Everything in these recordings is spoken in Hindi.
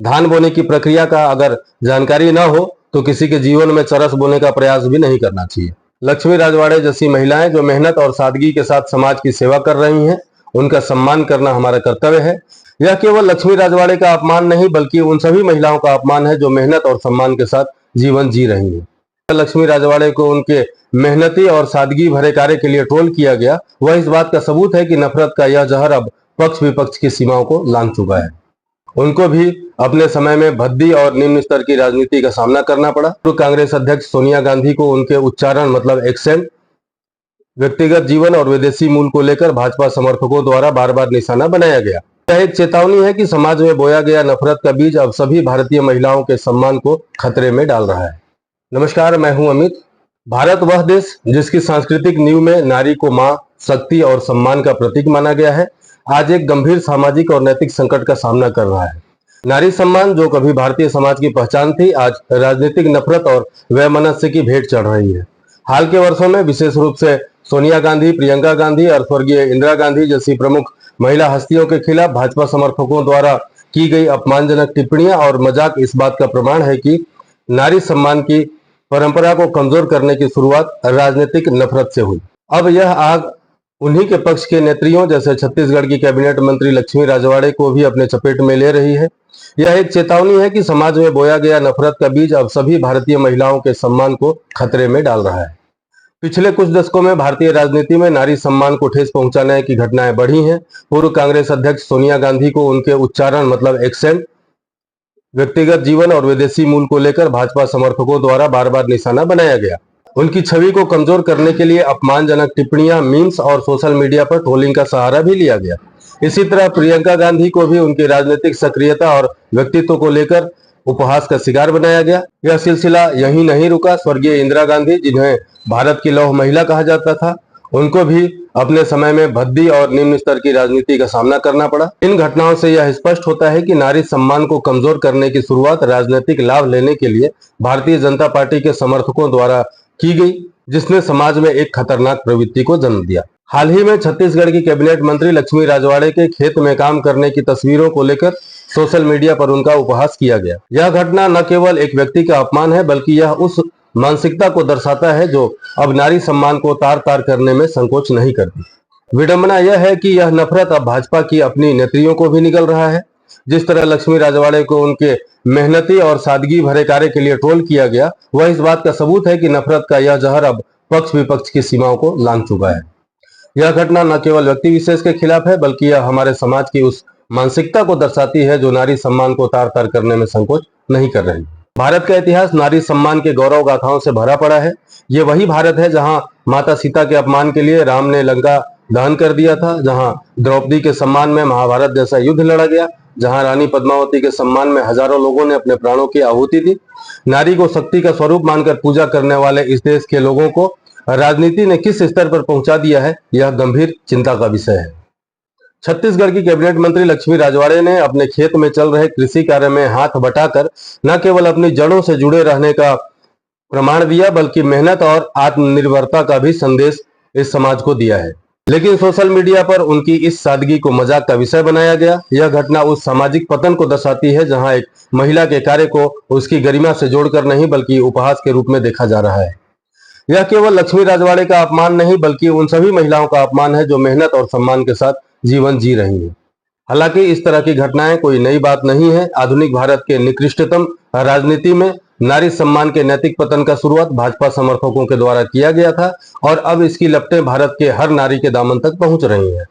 धान बोने की प्रक्रिया का अगर जानकारी न हो तो किसी के जीवन में चरस बोने का प्रयास भी नहीं करना चाहिए। लक्ष्मी राजवाड़े जैसी महिलाएं जो मेहनत और सादगी के साथ समाज की सेवा कर रही हैं, उनका सम्मान करना हमारा कर्तव्य है। यह केवल लक्ष्मी राजवाड़े का अपमान नहीं बल्कि उन सभी महिलाओं का अपमान है जो मेहनत और सम्मान के साथ जीवन जी रही हैं। लक्ष्मी राजवाड़े को उनके मेहनती और सादगी भरे कार्य के लिए ट्रोल किया गया, वह इस बात का सबूत है कि नफरत का यह जहर अब पक्ष विपक्ष की सीमाओं को लांघ चुका है। उनको भी अपने समय में भद्दी और निम्न स्तर की राजनीति का सामना करना पड़ा। तो कांग्रेस अध्यक्ष सोनिया गांधी को उनके उच्चारण मतलब एक्सेंट, व्यक्तिगत जीवन और विदेशी मूल को लेकर भाजपा समर्थकों द्वारा बार बार निशाना बनाया गया। यह एक चेतावनी है कि समाज में बोया गया नफरत का बीज अब सभी भारतीय महिलाओं के सम्मान को खतरे में डाल रहा है। नमस्कार, मैं हूं अमित। भारत वह देश जिसकी सांस्कृतिक नींव में नारी को मां, शक्ति और सम्मान का प्रतीक माना गया है, आज एक गंभीर सामाजिक और नैतिक संकट का सामना कर रहा है। नारी सम्मान जो कभी भारतीय समाज की पहचान थी, आज राजनीतिक नफरत और वैमनस्य की भेंट चढ़ रही है। हाल के वर्षों में विशेष रूप से सोनिया गांधी, प्रियंका गांधी और स्वर्गीय इंदिरा गांधी जैसी प्रमुख महिला हस्तियों के खिलाफ भाजपा समर्थकों द्वारा की गई अपमानजनक टिप्पणियां और मजाक इस बात का प्रमाण है कि नारी सम्मान की परंपरा को कमजोर करने की शुरुआत राजनीतिक नफरत से हुई। अब यह आग उन्हीं के पक्ष के नेत्रियों जैसे छत्तीसगढ़ की कैबिनेट मंत्री लक्ष्मी राजवाड़े को भी अपने चपेट में ले रही है। यह एक चेतावनी है कि समाज में बोया गया नफरत का बीज अब सभी भारतीय महिलाओं के सम्मान को खतरे में डाल रहा है। पिछले कुछ दशकों में भारतीय राजनीति में नारी सम्मान को ठेस पहुंचाने की घटनाएं बढ़ी हैं। पूर्व कांग्रेस अध्यक्ष सोनिया गांधी को उनके उच्चारण मतलब एक्सेंट, व्यक्तिगत जीवन और विदेशी मूल को लेकर भाजपा समर्थकों द्वारा बार बार निशाना बनाया गया। उनकी छवि को कमजोर करने के लिए अपमानजनक टिप्पणियां, मीम्स और सोशल मीडिया पर ट्रोलिंग का सहारा भी लिया गया। इसी तरह प्रियंका गांधी को भी उनकी राजनीतिक सक्रियता और व्यक्तित्व को लेकर उपहास का शिकार बनाया गया। यह सिलसिला यहीं नहीं रुका। स्वर्गीय इंदिरा गांधी, जिन्हें भारत की लौह महिला कहा जाता था, उनको भी अपने समय में भद्दी और निम्न स्तर की राजनीति का सामना करना पड़ा। इन घटनाओं से यह स्पष्ट होता है कि नारी सम्मान को कमजोर करने की शुरुआत राजनीतिक लाभ लेने के लिए भारतीय जनता पार्टी के समर्थकों द्वारा की गई, जिसने समाज में एक खतरनाक प्रवृत्ति को जन्म दिया। हाल ही में छत्तीसगढ़ की कैबिनेट मंत्री लक्ष्मी राजवाड़े के खेत में काम करने की तस्वीरों को लेकर सोशल मीडिया पर उनका उपहास किया गया। यह घटना न केवल एक व्यक्ति का अपमान है बल्कि यह उस मानसिकता को दर्शाता है जो अब नारी सम्मान को तार तार करने में संकोच नहीं करती। विडंबना यह है कि यह नफरत अब भाजपा की अपनी नेत्रियों को भी निगल रहा है। जिस तरह लक्ष्मी राजवाड़े को उनके मेहनती और सादगी भरे कार्य के लिए ट्रोल किया गया, वह इस बात का सबूत है कि नफरत का यह जहर अब पक्ष विपक्ष की सीमाओं को लांघ चुका है। यह घटना न केवल व्यक्ति विशेष के खिलाफ है बल्कि यह हमारे समाज की उस मानसिकता को दर्शाती है जो नारी सम्मान को तार तार करने में संकोच नहीं कर रही। भारत का इतिहास नारी सम्मान के गौरव गाथाओं से भरा पड़ा है। ये वही भारत है जहां माता सीता के अपमान के लिए राम ने लंका दहन कर दिया था, जहां द्रौपदी के सम्मान में महाभारत जैसा युद्ध लड़ा गया, जहां रानी पद्मावती के सम्मान में हजारों लोगों ने अपने प्राणों की आहुति दी। नारी को शक्ति का स्वरूप मानकर पूजा करने वाले इस देश के लोगों को राजनीति ने किस स्तर पर पहुंचा दिया है, यह गंभीर चिंता का विषय है। छत्तीसगढ़ की कैबिनेट मंत्री लक्ष्मी राजवाड़े ने अपने खेत में चल रहे कृषि कार्य में हाथ बटाकर न केवल अपनी जड़ों से जुड़े रहने का प्रमाण दिया बल्कि मेहनत और आत्मनिर्भरता का भी संदेश इस समाज को दिया है। लेकिन सोशल मीडिया पर उनकी इस सादगी को मजाक का विषय बनाया गया। यह घटना उस सामाजिक पतन को दर्शाती है जहां एक महिला के कार्य को उसकी गरिमा से जोड़कर नहीं बल्कि उपहास के रूप में देखा जा रहा है। यह केवल लक्ष्मी राजवाड़े का अपमान नहीं बल्कि उन सभी महिलाओं का अपमान है जो मेहनत और सम्मान के साथ जीवन जी रही हैं। हालांकि इस तरह की घटनाएं कोई नई बात नहीं है। आधुनिक भारत के निकृष्टतम राजनीति में नारी सम्मान के नैतिक पतन का शुरुआत भाजपा समर्थकों के द्वारा किया गया था और अब इसकी लपटें भारत के हर नारी के दामन तक पहुंच रही हैं।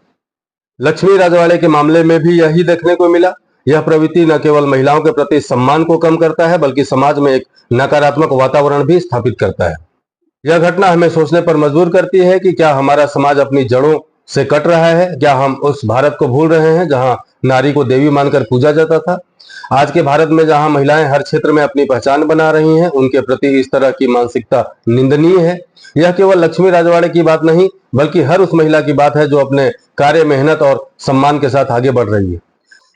लक्ष्मी राजवाड़े के मामले में भी यही देखने को मिला। यह प्रवृत्ति न केवल महिलाओं के प्रति सम्मान को कम करता है बल्कि समाज में एक नकारात्मक वातावरण भी स्थापित करता है। यह घटना हमें सोचने पर मजबूर करती है कि क्या हमारा समाज अपनी जड़ों से कट रहा है? क्या हम उस भारत को भूल रहे हैं जहां नारी को देवी मानकर पूजा जाता था? आज के भारत में जहां महिलाएं हर क्षेत्र में अपनी पहचान बना रही हैं, उनके प्रति इस तरह की मानसिकता निंदनीय है। यह केवल लक्ष्मी राजवाड़े की बात नहीं बल्कि हर उस महिला की बात है जो अपने कार्य, मेहनत और सम्मान के साथ आगे बढ़ रही है।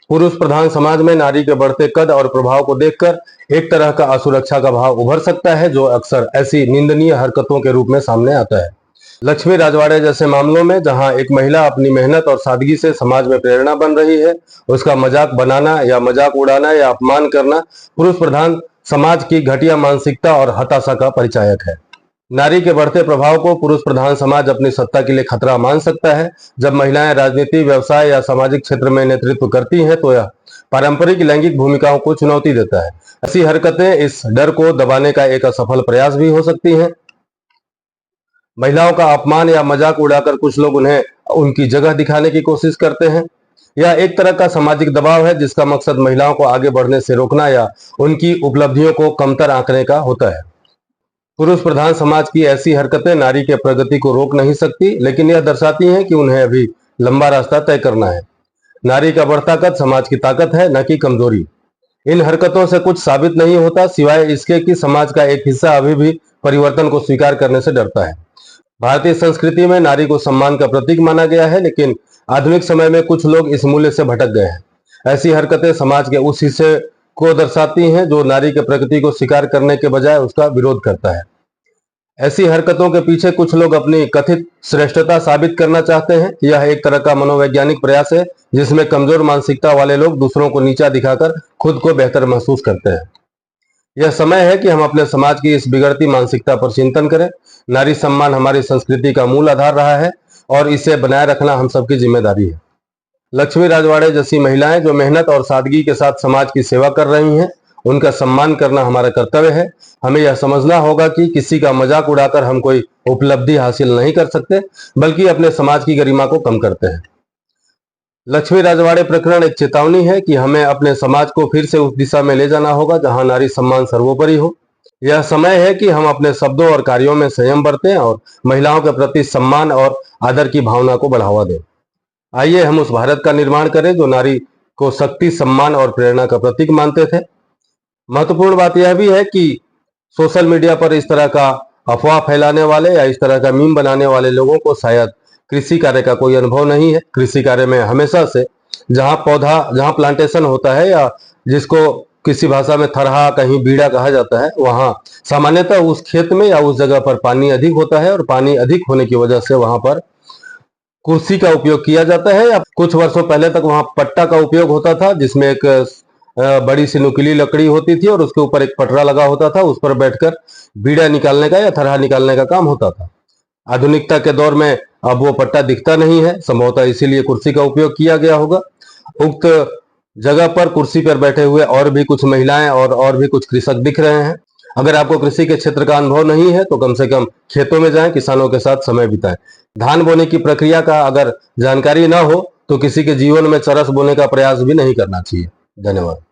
पुरुष प्रधान समाज में नारी के बढ़ते कद और प्रभाव को देखकर एक तरह का असुरक्षा का भाव उभर सकता है जो अक्सर ऐसी निंदनीय हरकतों के रूप में सामने आता है। लक्ष्मी राजवाड़े जैसे मामलों में जहां एक महिला अपनी मेहनत और सादगी से समाज में प्रेरणा बन रही है, उसका मजाक बनाना या मजाक उड़ाना या अपमान करना पुरुष प्रधान समाज की घटिया मानसिकता और हताशा का परिचायक है। नारी के बढ़ते प्रभाव को पुरुष प्रधान समाज अपनी सत्ता के लिए खतरा मान सकता है। जब महिलाएं राजनीति, व्यवसाय या सामाजिक क्षेत्र में नेतृत्व करती हैं तो यह पारंपरिक लैंगिक भूमिकाओं को चुनौती देता है। ऐसी हरकतें इस डर को दबाने का एक असफल प्रयास भी हो सकती हैं। महिलाओं का अपमान या मजाक उड़ाकर कुछ लोग उन्हें उनकी जगह दिखाने की कोशिश करते हैं। यह एक तरह का सामाजिक दबाव है जिसका मकसद महिलाओं को आगे बढ़ने से रोकना या उनकी उपलब्धियों को कमतर आंकने का होता है। पुरुष प्रधान समाज की ऐसी हरकतें नारी के प्रगति को रोक नहीं सकती, लेकिन यह दर्शाती हैं कि उन्हें अभी लंबा रास्ता तय करना है। नारी का बढ़ता कद समाज की ताकत है, न कि कमजोरी। इन हरकतों से कुछ साबित नहीं होता सिवाय इसके कि समाज का एक हिस्सा अभी भी परिवर्तन को स्वीकार करने से डरता है। भारतीय संस्कृति में नारी को सम्मान का प्रतीक माना गया है, लेकिन आधुनिक समय में कुछ लोग इस मूल्य से भटक गए हैं। ऐसी हरकतें समाज के उस हिस्से को दर्शाती हैं जो नारी के प्रगति को स्वीकार करने के बजाय उसका विरोध करता है। ऐसी हरकतों के पीछे कुछ लोग अपनी कथित श्रेष्ठता साबित करना चाहते हैं। यह एक तरह का मनोवैज्ञानिक प्रयास है जिसमें कमजोर मानसिकता वाले लोग दूसरों को नीचा दिखाकर खुद को बेहतर महसूस करते हैं। यह समय है कि हम अपने समाज की इस बिगड़ती मानसिकता पर चिंतन करें। नारी सम्मान हमारी संस्कृति का मूल आधार रहा है और इसे बनाए रखना हम सबकी जिम्मेदारी है। लक्ष्मी राजवाड़े जैसी महिलाएं जो मेहनत और सादगी के साथ समाज की सेवा कर रही हैं, उनका सम्मान करना हमारा कर्तव्य है। हमें यह समझना होगा कि किसी का मजाक उड़ाकर हम कोई उपलब्धि हासिल नहीं कर सकते, बल्कि अपने समाज की गरिमा को कम करते हैं। लक्ष्मी राजवाड़े प्रकरण एक चेतावनी है कि हमें अपने समाज को फिर से उस दिशा में ले जाना होगा जहां नारी सम्मान सर्वोपरि हो। यह समय है कि हम अपने शब्दों और कार्यों में संयम बरतें और महिलाओं के प्रति सम्मान और आदर की भावना को बढ़ावा दें। आइए हम उस भारत का निर्माण करें जो नारी को शक्ति, सम्मान और प्रेरणा का प्रतीक मानते थे। महत्वपूर्ण बात यह भी है कि सोशल मीडिया पर इस तरह का अफवाह फैलाने वाले या इस तरह का मीम बनाने वाले लोगों को शायद कृषि कार्य का कोई अनुभव नहीं है। कृषि कार्य में हमेशा से जहां प्लांटेशन होता है या जिसको किसी भाषा में थरहा, कहीं बीड़ा कहा जाता है, वहां सामान्यतः उस खेत में या उस जगह पर पानी अधिक होता है और पानी अधिक होने की वजह से वहां पर कुर्सी का उपयोग किया जाता है। या कुछ वर्षों पहले तक वहां पट्टा का उपयोग होता था जिसमें एक बड़ी सी नुकीली लकड़ी होती थी और उसके ऊपर एक पटरा लगा होता था। उस पर बैठकर बीड़ा निकालने का या थरहा निकालने का काम होता था। आधुनिकता के दौर में अब वो पट्टा दिखता नहीं है, संभवतः इसीलिए कुर्सी का उपयोग किया गया होगा। उक्त जगह पर कुर्सी पर बैठे हुए और भी कुछ महिलाएं और भी कुछ कृषक दिख रहे हैं। अगर आपको कृषि के क्षेत्र का अनुभव नहीं है तो कम से कम खेतों में जाएं, किसानों के साथ समय बिताएं। धान बोने की प्रक्रिया का अगर जानकारी ना हो तो किसी के जीवन में चरस बोने का प्रयास भी नहीं करना चाहिए। धन्यवाद।